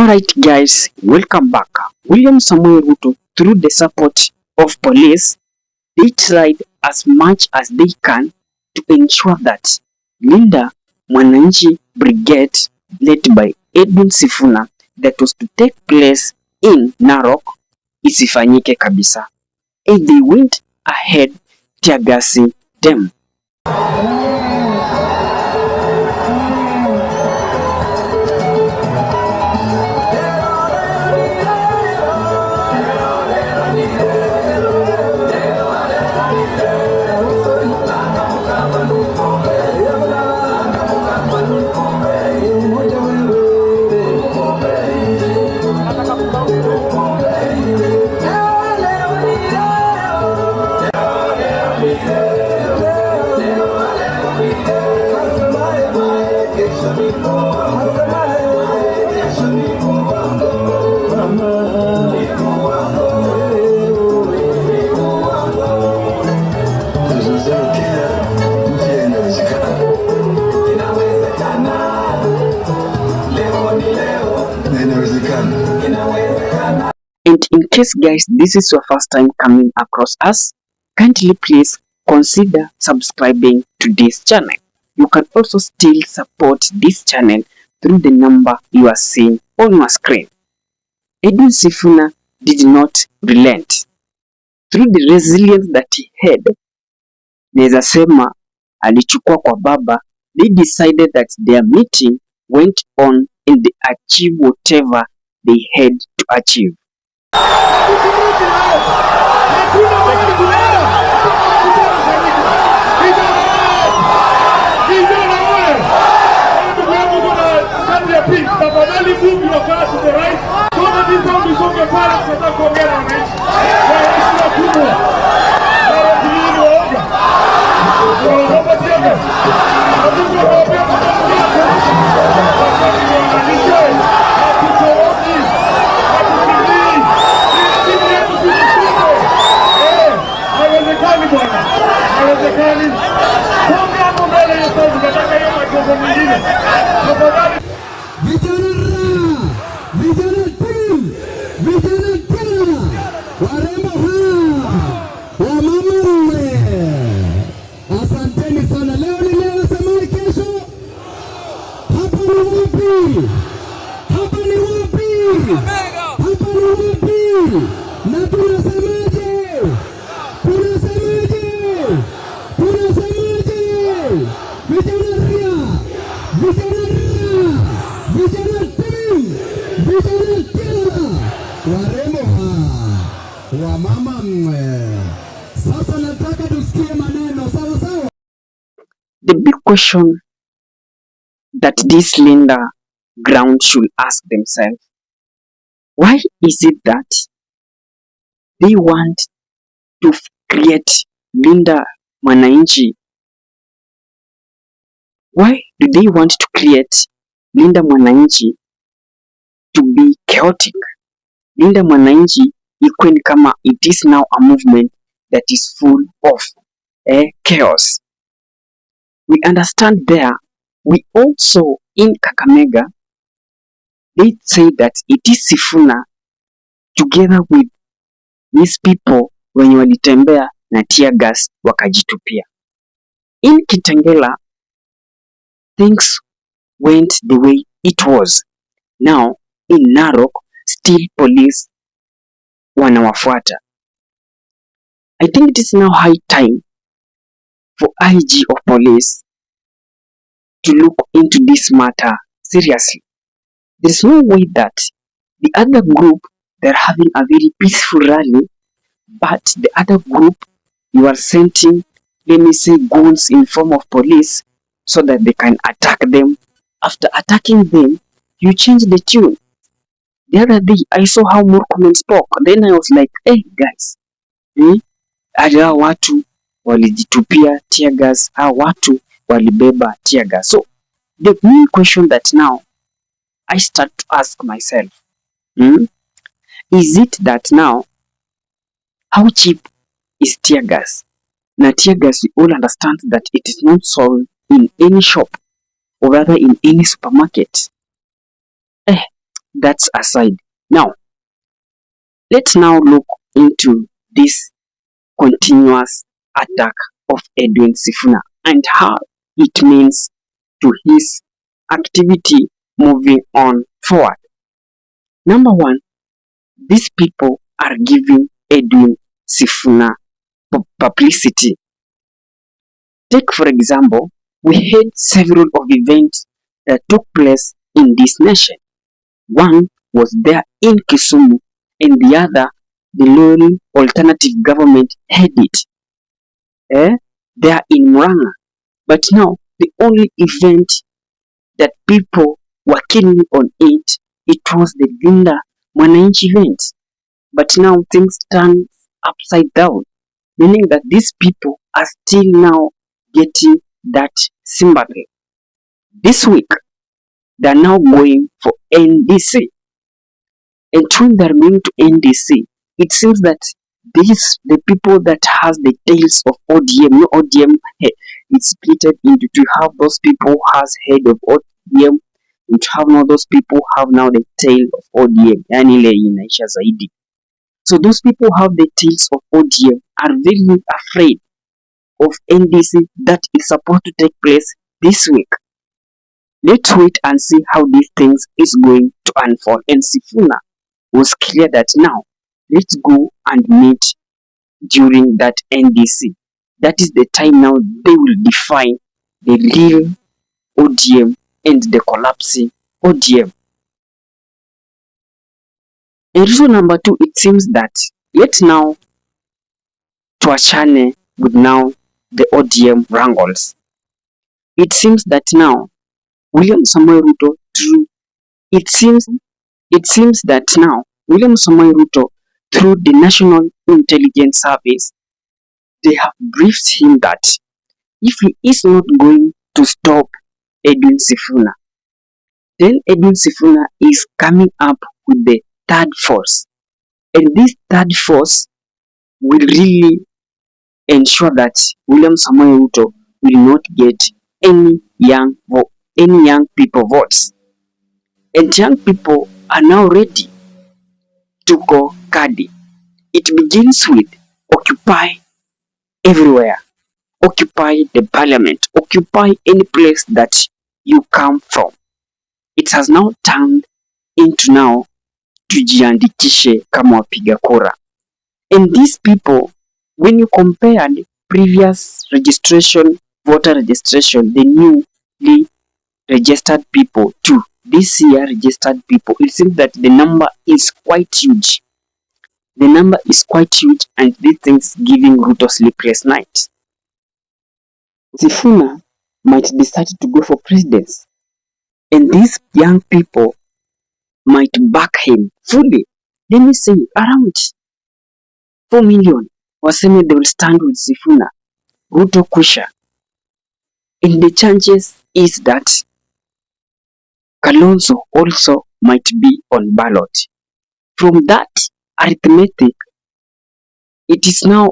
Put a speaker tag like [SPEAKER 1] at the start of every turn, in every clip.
[SPEAKER 1] Alright guys, welcome back. William Samuel Ruto, through the support of police, they tried as much as they can to ensure that Linda Mwananchi Brigade led by Edwin SIFUNA that was to take place in Narok isifanyike kabisa. And they went ahead teargassing them. And in case guys, this is your first time coming across us, kindly please consider subscribing to this channel. You can also still support this channel through the number you are seeing on your screen. Edwin SIFUNA did not relent. Through the resilience that he had, naweza sema alichukua kwa baba, they decided that their meeting went on and they achieved whatever they had to achieve.
[SPEAKER 2] Asanteni sana. Leo ni leo, sema kesho. Hapa ni wapi? Hapa ni wapi? Hapa ni wapi? Na tunasemaje? Tunasemaje? Tunasemaje? Vijana ria, vijana ria, vijana team, vijana kila waremo wa mama mwe. Sasa nataka tusikie maneno sawa sawa.
[SPEAKER 1] The big question that this Linda ground should ask themselves, why is it that they want to create Linda Mwananchi? Why do they want to create Linda Mwananchi to be chaotic? Linda Mwananchi ikuwe ni kama it is now a movement that is full of chaos. We understand there. We also in Kakamega, they say that it is Sifuna together with these people wenye walitembea na tear gas wakajitupia. In Kitengela, things went the way it was. Now in Narok, still police wanawafuata. I think it is now high time for IG of police to look into this matter seriously. There's no way that the other group, they're having a very peaceful rally, but the other group, you are sending, let me say, goons in form of police so that they can attack them. After attacking them, you change the tune. The other day, I saw how Murkomen spoke. Then I was like, hey guys, hawa watu walijitupia tear gas, hawa watu walibeba tear gas. So the main question that now I start to ask myself, is it that now, how cheap is tear gas? Now tear gas, we all understand that it is not sold in any shop or rather in any supermarket. that's aside. Now, let's now look into this continuous attack of Edwin SIFUNA and how it means to his activity moving on forward. Number one, these people are giving Edwin SIFUNA publicity. Take for example, we had several of events that took place in this nation. One was there in Kisumu and the other, the lone alternative government had it. They are in Mwaro. But now, the only event that people were keenly on it was the Linda Mwananchi event. But now things turn upside down, meaning that these people are still now getting that sympathy. This week, they are now going for NDC. And when they are going to NDC, it seems that the people that has the tails of ODM, no ODM, it's split into two. Have those people has head of ODM, and have now those people have now the tail of ODM. Yani ile inaisha zaidi. So those people have the tails of ODM are very afraid of NDC that is supposed to take place this week. Let's wait and see how these things is going to unfold. And Sifuna was clear that now let's go and meet during that NDC. That is the time now they will define the real ODM and the collapsing ODM. And reason number two, it seems that let's now tuachane with now the ODM wrangles. It seems that now William Samoei Ruto it seems that now William Samoei Ruto through the National Intelligence Service, they have briefed him that if he is not going to stop Edwin SIFUNA, then Edwin SIFUNA is coming up with the third force. And this third force will really ensure that William Samoei Ruto will not get any young people votes. And young people are now ready to go Kadi. It begins with occupy everywhere. Occupy the parliament. Occupy any place that you come from. It has now turned into now tujiandikishe kama wapiga kura. And these people, when you compare the previous registration, voter registration, the newly registered people to this year registered people, it seems that the number is quite huge. The number is quite huge, and these things giving Ruto sleepless nights. Sifuna might decide to go for presidency, and these young people might back him fully. Let me say around 4 million waseme they will stand with Sifuna, Ruto kusha. And the chances is that Kalonzo also might be on ballot. From that arithmetic, it is now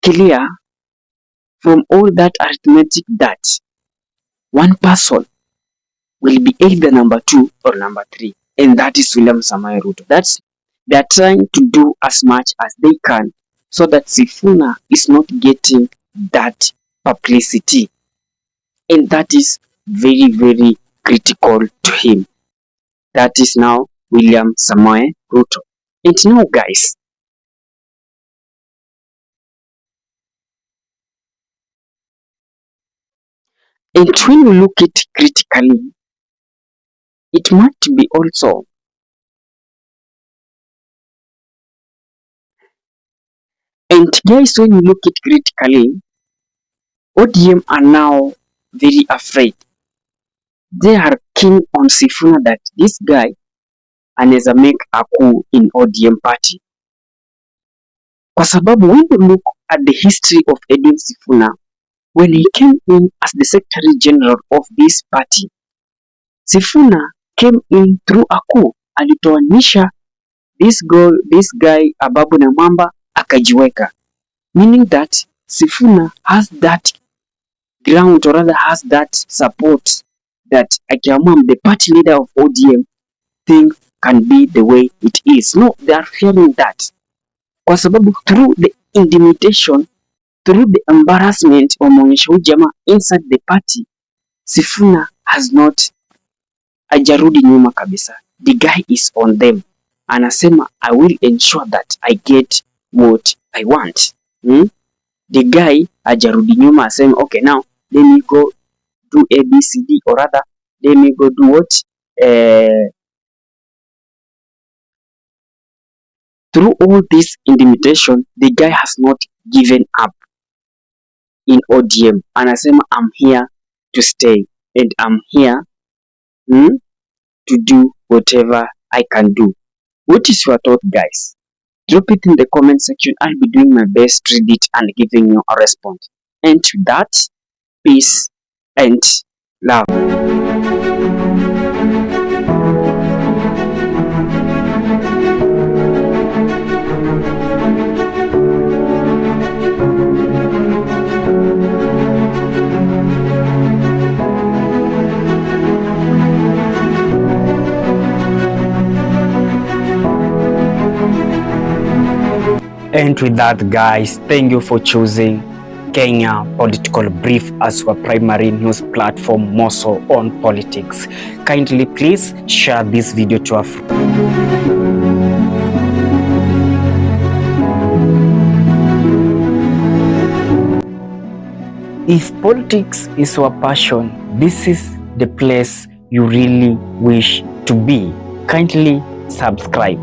[SPEAKER 1] clear from all that arithmetic that one person will be either number 2 or number 3, and that is William Samoei Ruto. They are trying to do as much as they can so that Sifuna is not getting that publicity, and that is very, very critical to him. That is now William Samoei Ruto. And now, guys, and when we look at it critically, it might be also and guys, when you look at it critically, ODM are now very afraid. They are keen on Sifuna that this guy anaweza make a coup in ODM party. Kwa sababu when you look at the history of Edwin Sifuna, when he came in as the Secretary General of this party, Sifuna came in through a coup. Alitoanisha this guy Ababu na Mamba akajiweka, meaning that Sifuna has that ground, or rather has that support that akiamua the party leader of ODM, things can be the way it is. No, they are fearing that. Kwa sababu through the intimidation, through the embarrassment wameonyesha huyu jamaa inside the party, Sifuna has not, hajarudi nyuma kabisa. The guy is on them. Anasema I will ensure that I get what I want. The guy hajarudi nyuma, asema okay, now let me go do ABCD, or rather let me go do what through all this intimidation, the guy has not given up in ODM. Anasema I'm here to stay and I'm here to do whatever I can do. What is your thought, guys? Drop it in the comment section. I'll be doing my best to read it and giving you a response. And to that, peace and love. And with that, guys, thank you for choosing Kenya Political Brief as our primary news platform, more so on politics. Kindly please share this video to a friend. If politics is your passion, this is the place you really wish to be. Kindly subscribe.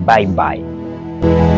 [SPEAKER 1] Bye bye.